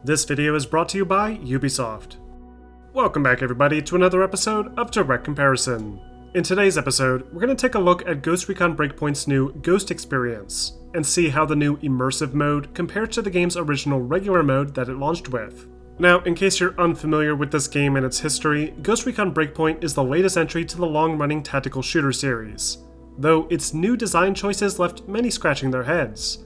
This video is brought to you by Ubisoft. Welcome back everybody to another episode of Direct Comparison. In today's episode, we're going to take a look at Ghost Recon Breakpoint's new Ghost experience, and see how the new Immersive mode compares to the game's original regular mode that it launched with. Now, in case you're unfamiliar with this game and its history, Ghost Recon Breakpoint is the latest entry to the long-running tactical shooter series, though its new design choices left many scratching their heads.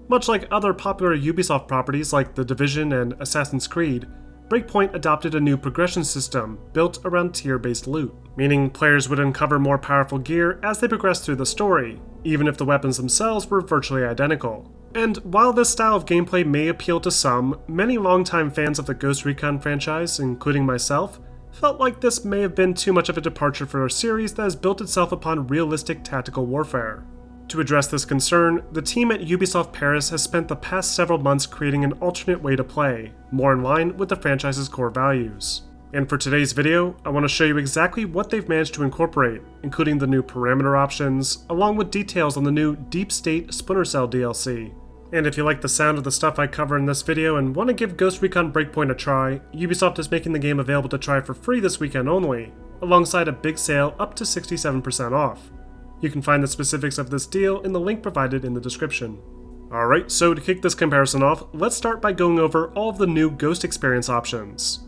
Much like other popular Ubisoft properties like The Division and Assassin's Creed, Breakpoint adopted a new progression system built around tier-based loot, meaning players would uncover more powerful gear as they progressed through the story, even if the weapons themselves were virtually identical. And while this style of gameplay may appeal to some, many longtime fans of the Ghost Recon franchise, including myself, felt like this may have been too much of a departure for a series that has built itself upon realistic tactical warfare. To address this concern, the team at Ubisoft Paris has spent the past several months creating an alternate way to play, more in line with the franchise's core values. And for today's video, I want to show you exactly what they've managed to incorporate, including the new parameter options, along with details on the new Deep State Splinter Cell DLC. And if you like the sound of the stuff I cover in this video and want to give Ghost Recon Breakpoint a try, Ubisoft is making the game available to try for free this weekend only, alongside a big sale up to 67% off. You can find the specifics of this deal in the link provided in the description. Alright, so to kick this comparison off, let's start by going over all of the new Ghost experience options.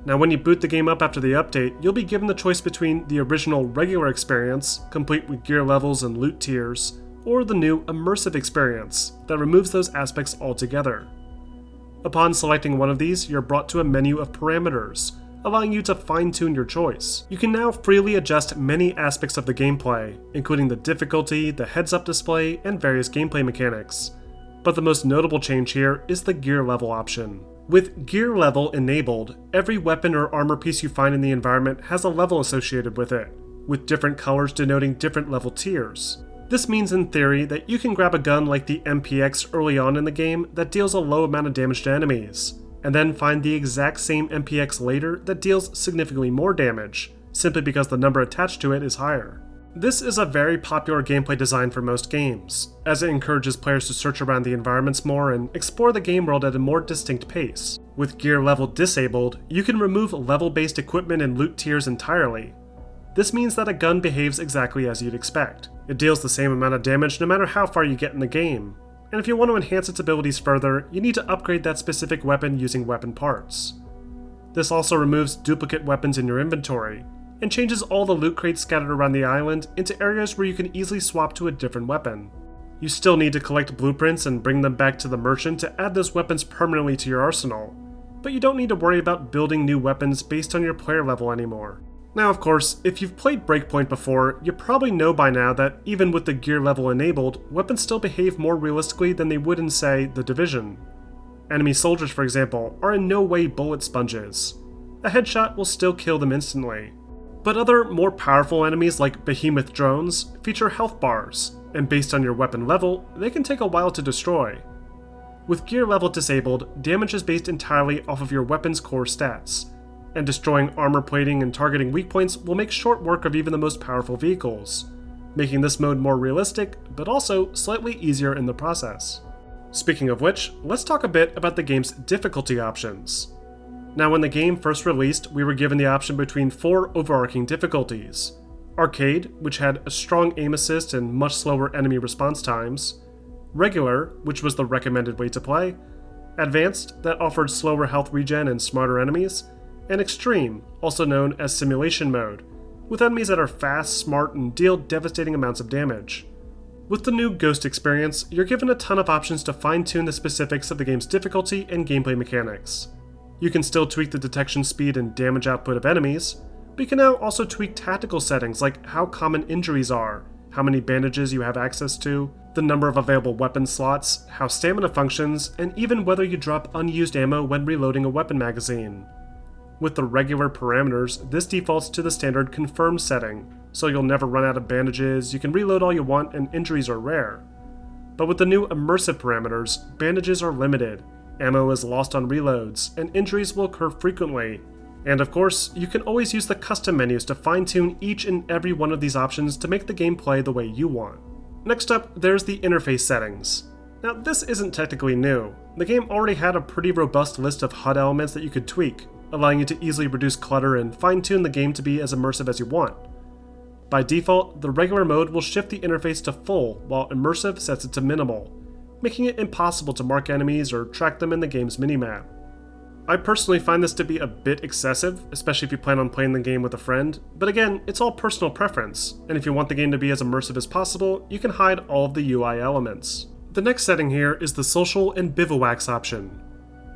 Now when you boot the game up after the update, you'll be given the choice between the original regular experience, complete with gear levels and loot tiers, or the new Immersive experience, that removes those aspects altogether. Upon selecting one of these, you're brought to a menu of parameters, allowing you to fine-tune your choice. You can now freely adjust many aspects of the gameplay, including the difficulty, the heads-up display, and various gameplay mechanics. But the most notable change here is the gear level option. With gear level enabled, every weapon or armor piece you find in the environment has a level associated with it, with different colors denoting different level tiers. This means in theory that you can grab a gun like the MPX early on in the game that deals a low amount of damage to enemies, and then find the exact same MPX later that deals significantly more damage, simply because the number attached to it is higher. This is a very popular gameplay design for most games, as it encourages players to search around the environments more and explore the game world at a more distinct pace. With gear level disabled, you can remove level-based equipment and loot tiers entirely. This means that a gun behaves exactly as you'd expect. It deals the same amount of damage no matter how far you get in the game, and if you want to enhance its abilities further, you need to upgrade that specific weapon using weapon parts. This also removes duplicate weapons in your inventory, and changes all the loot crates scattered around the island into areas where you can easily swap to a different weapon. You still need to collect blueprints and bring them back to the merchant to add those weapons permanently to your arsenal, but you don't need to worry about building new weapons based on your player level anymore. Now of course, if you've played Breakpoint before, you probably know by now that even with the gear level enabled, weapons still behave more realistically than they would in, say, The Division. Enemy soldiers, for example, are in no way bullet sponges. A headshot will still kill them instantly. But other, more powerful enemies like behemoth drones feature health bars, and based on your weapon level, they can take a while to destroy. With gear level disabled, damage is based entirely off of your weapon's core stats, and destroying armor plating and targeting weak points will make short work of even the most powerful vehicles, making this mode more realistic, but also slightly easier in the process. Speaking of which, let's talk a bit about the game's difficulty options. Now when the game first released, we were given the option between 4 overarching difficulties. Arcade, which had a strong aim assist and much slower enemy response times. Regular, which was the recommended way to play. Advanced, that offered slower health regen and smarter enemies. And Extreme, also known as Simulation Mode, with enemies that are fast, smart, and deal devastating amounts of damage. With the new Ghost experience, you're given a ton of options to fine-tune the specifics of the game's difficulty and gameplay mechanics. You can still tweak the detection speed and damage output of enemies, but you can now also tweak tactical settings like how common injuries are, how many bandages you have access to, the number of available weapon slots, how stamina functions, and even whether you drop unused ammo when reloading a weapon magazine. With the regular parameters, this defaults to the standard confirmed setting, so you'll never run out of bandages, you can reload all you want, and injuries are rare. But with the new immersive parameters, bandages are limited, ammo is lost on reloads, and injuries will occur frequently. And of course, you can always use the custom menus to fine-tune each and every one of these options to make the game play the way you want. Next up, there's the interface settings. Now this isn't technically new, The game already had a pretty robust list of HUD elements that you could tweak, allowing you to easily reduce clutter and fine-tune the game to be as immersive as you want. By default, the regular mode will shift the interface to full, while immersive sets it to minimal, making it impossible to mark enemies or track them in the game's minimap. I personally find this to be a bit excessive, especially if you plan on playing the game with a friend, but again, it's all personal preference, and if you want the game to be as immersive as possible, you can hide all of the UI elements. The next setting here is the social and bivouacs option.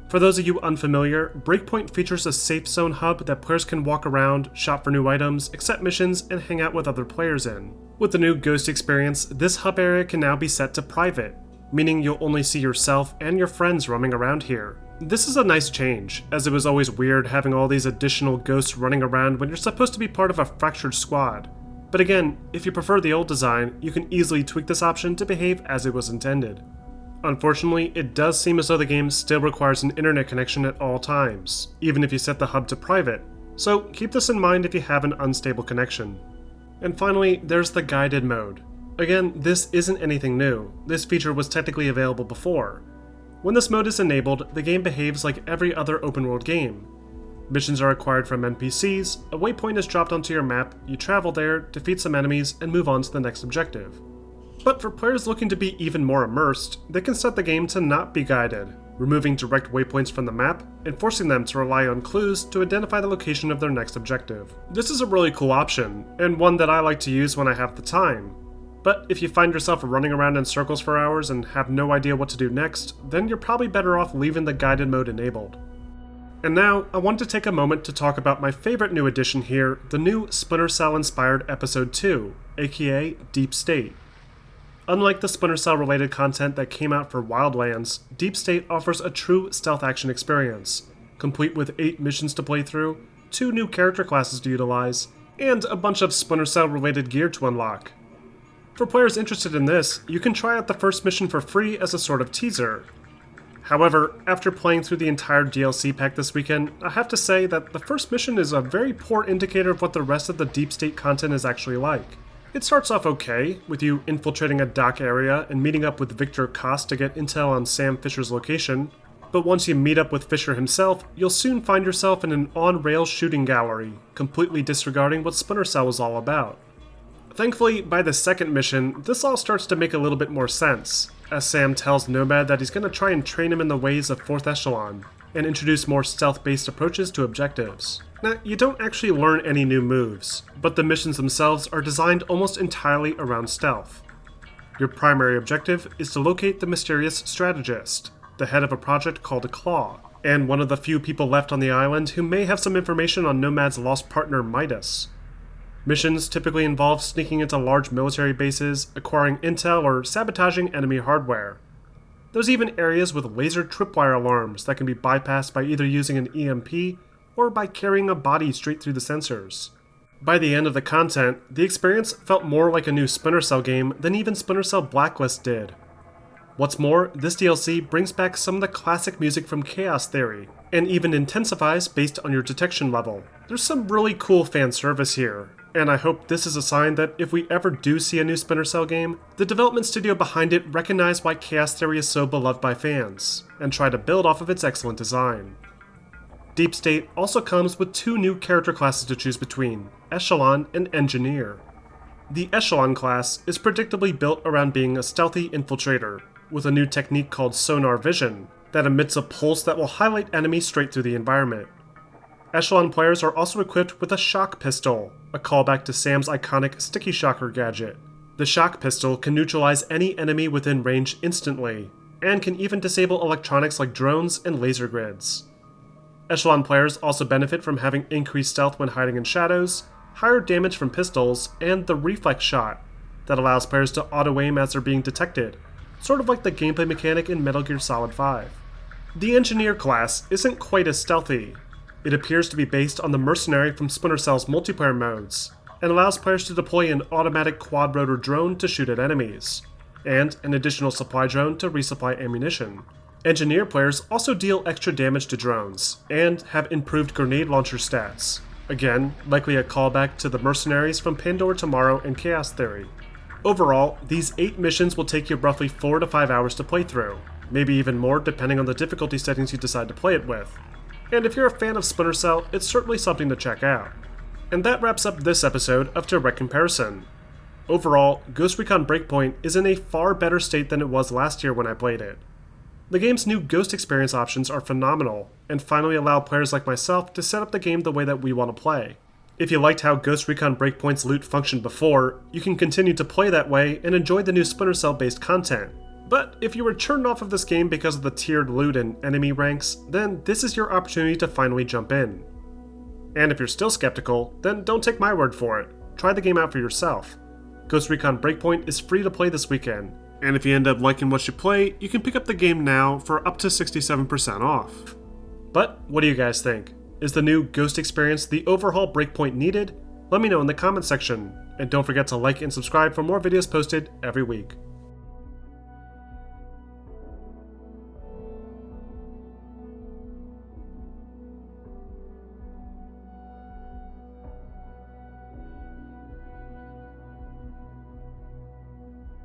For those of you unfamiliar, Breakpoint features a safe zone hub that players can walk around, shop for new items, accept missions, and hang out with other players in. With the new Ghost experience, this hub area can now be set to private, meaning you'll only see yourself and your friends roaming around here. This is a nice change, as it was always weird having all these additional ghosts running around when you're supposed to be part of a fractured squad. But again, if you prefer the old design, you can easily tweak this option to behave as it was intended. Unfortunately, it does seem as though the game still requires an internet connection at all times, even if you set the hub to private, so keep this in mind if you have an unstable connection. And finally, there's the guided mode. Again, this isn't anything new. This feature was technically available before. When this mode is enabled, the game behaves like every other open-world game. Missions are acquired from NPCs, a waypoint is dropped onto your map, you travel there, defeat some enemies, and move on to the next objective. But for players looking to be even more immersed, they can set the game to not be guided, removing direct waypoints from the map and forcing them to rely on clues to identify the location of their next objective. This is a really cool option, and one that I like to use when I have the time. But if you find yourself running around in circles for hours and have no idea what to do next, then you're probably better off leaving the guided mode enabled. And now, I want to take a moment to talk about my favorite new addition here, the new Splinter Cell inspired Episode 2, aka Deep State. Unlike the Splinter Cell related content that came out for Wildlands, Deep State offers a true stealth action experience, complete with 8 missions to play through, 2 new character classes to utilize, and a bunch of Splinter Cell related gear to unlock. For players interested in this, you can try out the first mission for free as a sort of teaser. However, after playing through the entire DLC pack this weekend, I have to say that the first mission is a very poor indicator of what the rest of the Deep State content is actually like. It starts off okay, with you infiltrating a dock area and meeting up with Victor Koss to get intel on Sam Fisher's location, but once you meet up with Fisher himself, you'll soon find yourself in an on-rails shooting gallery, completely disregarding what Splinter Cell was all about. Thankfully, by the second mission, this all starts to make a little bit more sense, as Sam tells Nomad that he's going to try and train him in the ways of 4th Echelon, and introduce more stealth-based approaches to objectives. Now, you don't actually learn any new moves, but the missions themselves are designed almost entirely around stealth. Your primary objective is to locate the mysterious strategist, the head of a project called Claw, and one of the few people left on the island who may have some information on Nomad's lost partner Midas. Missions typically involve sneaking into large military bases, acquiring intel, or sabotaging enemy hardware. There's even areas with laser tripwire alarms that can be bypassed by either using an EMP or by carrying a body straight through the sensors. By the end of the content, the experience felt more like a new Splinter Cell game than even Splinter Cell Blacklist did. What's more, this DLC brings back some of the classic music from Chaos Theory, and even intensifies based on your detection level. There's some really cool fan service here, and I hope this is a sign that if we ever do see a new Splinter Cell game, the development studio behind it recognize why Chaos Theory is so beloved by fans, and try to build off of its excellent design. Deep State also comes with 2 new character classes to choose between, Echelon and Engineer. The Echelon class is predictably built around being a stealthy infiltrator, with a new technique called Sonar Vision, that emits a pulse that will highlight enemies straight through the environment. Echelon players are also equipped with a shock pistol, a callback to Sam's iconic sticky shocker gadget. The shock pistol can neutralize any enemy within range instantly, and can even disable electronics like drones and laser grids. Echelon players also benefit from having increased stealth when hiding in shadows, higher damage from pistols, and the reflex shot, that allows players to auto-aim as they're being detected, sort of like the gameplay mechanic in Metal Gear Solid 5. The Engineer class isn't quite as stealthy. It appears to be based on the Mercenary from Splinter Cell's multiplayer modes, and allows players to deploy an automatic quad-rotor drone to shoot at enemies, and an additional supply drone to resupply ammunition. Engineer players also deal extra damage to drones, and have improved grenade launcher stats, again, likely a callback to the Mercenaries from Pandora Tomorrow and Chaos Theory. Overall, these 8 missions will take you roughly 4 to 5 hours to play through, maybe even more depending on the difficulty settings you decide to play it with. And if you're a fan of Splinter Cell, it's certainly something to check out. And that wraps up this episode of Direct Comparison. Overall, Ghost Recon Breakpoint is in a far better state than it was last year when I played it. The game's new Ghost experience options are phenomenal, and finally allow players like myself to set up the game the way that we want to play. If you liked how Ghost Recon Breakpoint's loot functioned before, you can continue to play that way and enjoy the new Splinter Cell based content. But if you were turned off of this game because of the tiered loot and enemy ranks, then this is your opportunity to finally jump in. And if you're still skeptical, then don't take my word for it. Try the game out for yourself. Ghost Recon Breakpoint is free to play this weekend, and if you end up liking what you play, you can pick up the game now for up to 67% off. But what do you guys think? Is the new Ghost experience the overhaul Breakpoint needed? Let me know in the comments section, and don't forget to like and subscribe for more videos posted every week.